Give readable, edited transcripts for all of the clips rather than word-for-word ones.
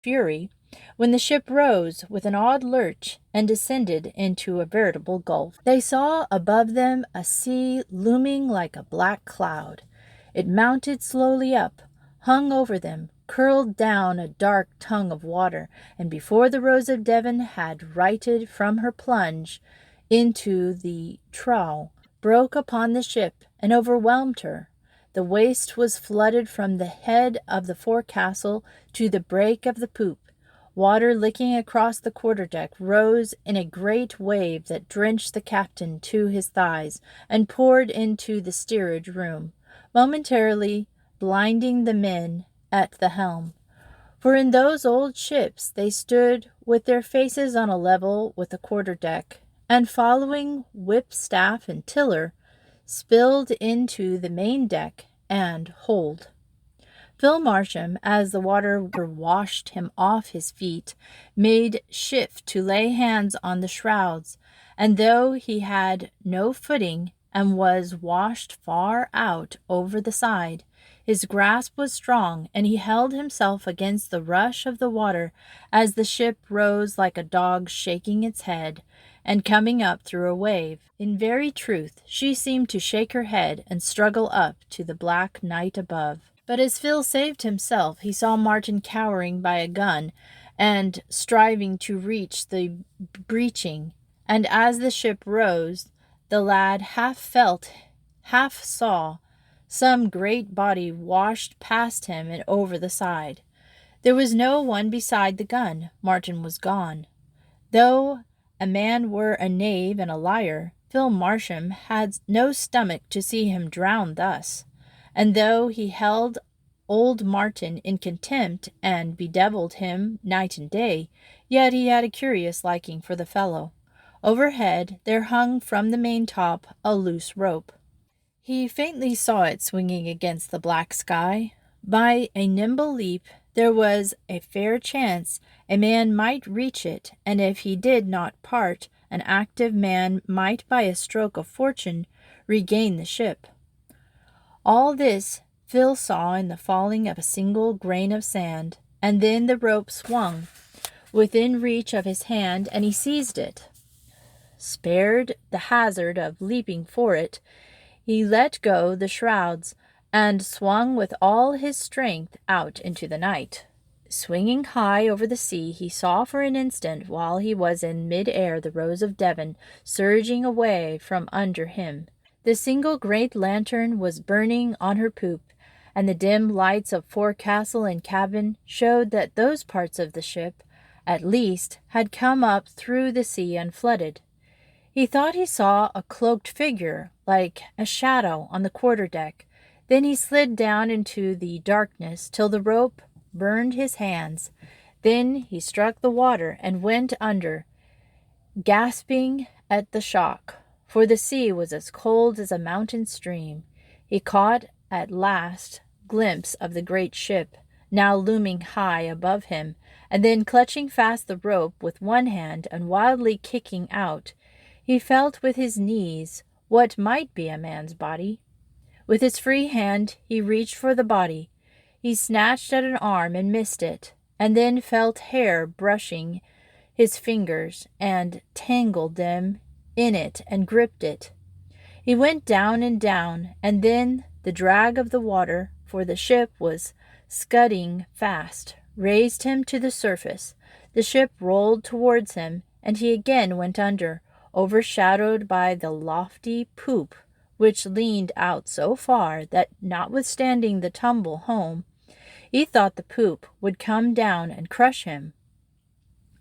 fury, when the ship rose with an odd lurch and descended into a veritable gulf. They saw above them a sea looming like a black cloud. It mounted slowly up, hung over them, curled down a dark tongue of water, and before the Rose of Devon had righted from her plunge into the trough, broke upon the ship and overwhelmed her. The waist was flooded from the head of the forecastle to the break of the poop. Water licking across the quarterdeck rose in a great wave that drenched the captain to his thighs and poured into the steerage room, momentarily blinding the men at the helm. For in those old ships they stood with their faces on a level with the quarterdeck, and following whip, staff, and tiller, spilled into the main deck and hold. Phil Marsham, as the water washed him off his feet, made shift to lay hands on the shrouds, and though he had no footing and was washed far out over the side, his grasp was strong, and he held himself against the rush of the water as the ship rose like a dog shaking its head and coming up through a wave. In very truth, she seemed to shake her head and struggle up to the black night above. But as Phil saved himself, he saw Martin cowering by a gun and striving to reach the breaching, and as the ship rose, the lad half felt, half saw, some great body washed past him and over the side. There was no one beside the gun. Martin was gone. Though a man were a knave and a liar, Phil Marsham had no stomach to see him drown thus. And though he held old Martin in contempt and bedeviled him night and day, yet he had a curious liking for the fellow. Overhead there hung from the maintop a loose rope. He faintly saw it swinging against the black sky. By a nimble leap there was a fair chance a man might reach it, and if he did not part, an active man might by a stroke of fortune regain the ship. All this Phil saw in the falling of a single grain of sand, and then the rope swung within reach of his hand, and he seized it. Spared the hazard of leaping for it, he let go the shrouds and swung with all his strength out into the night. Swinging high over the sea, he saw for an instant while he was in mid-air the Rose of Devon surging away from under him. The single great lantern was burning on her poop, and the dim lights of forecastle and cabin showed that those parts of the ship, at least, had come up through the sea unflooded. He thought he saw a cloaked figure, like a shadow, on the quarterdeck. Then he slid down into the darkness till the rope burned his hands. Then he struck the water and went under, gasping at the shock, for the sea was as cold as a mountain stream. He caught at last glimpse of the great ship, now looming high above him, and then clutching fast the rope with one hand and wildly kicking out, he felt with his knees what might be a man's body. With his free hand he reached for the body. He snatched at an arm and missed it, and then felt hair brushing his fingers and tangled them in it and gripped it. He went down, and then the drag of the water, for the ship was scudding fast, raised him to the surface. The ship rolled towards him, and he again went under, overshadowed by the lofty poop, which leaned out so far that, notwithstanding the tumble home, he thought the poop would come down and crush him.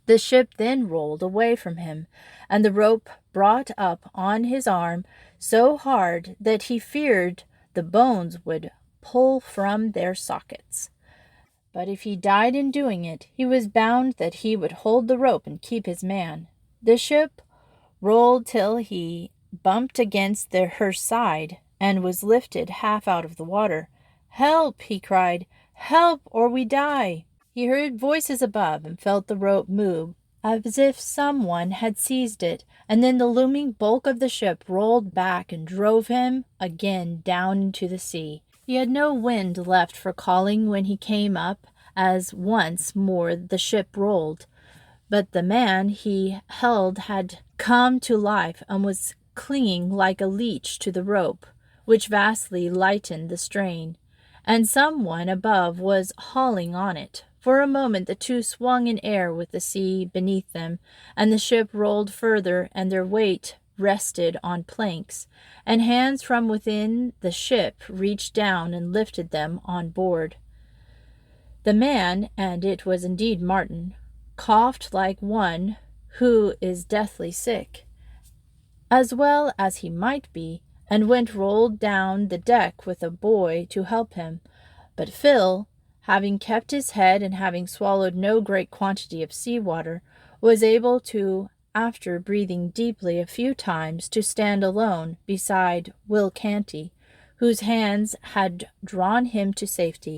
The ship then rolled away from him, and the rope brought up on his arm so hard that he feared the bones would pull from their sockets. But if he died in doing it, he was bound that he would hold the rope and keep his man. The ship rolled till he bumped against her side and was lifted half out of the water. "Help!" he cried. "Help, or we die!" He heard voices above and felt the rope move, as if someone had seized it, and then the looming bulk of the ship rolled back and drove him again down into the sea. He had no wind left for calling when he came up, as once more the ship rolled. But the man he held had come to life and was clinging like a leech to the rope, which vastly lightened the strain, and someone above was hauling on it. For a moment the two swung in air with the sea beneath them, and the ship rolled further, and their weight rested on planks, and hands from within the ship reached down and lifted them on board. The man, and it was indeed Martin, coughed like one who is deathly sick, as well as he might be, and went rolled down the deck with a boy to help him. But Phil, having kept his head and having swallowed no great quantity of sea water, was able to, after breathing deeply a few times, to stand alone beside Will Canty, whose hands had drawn him to safety.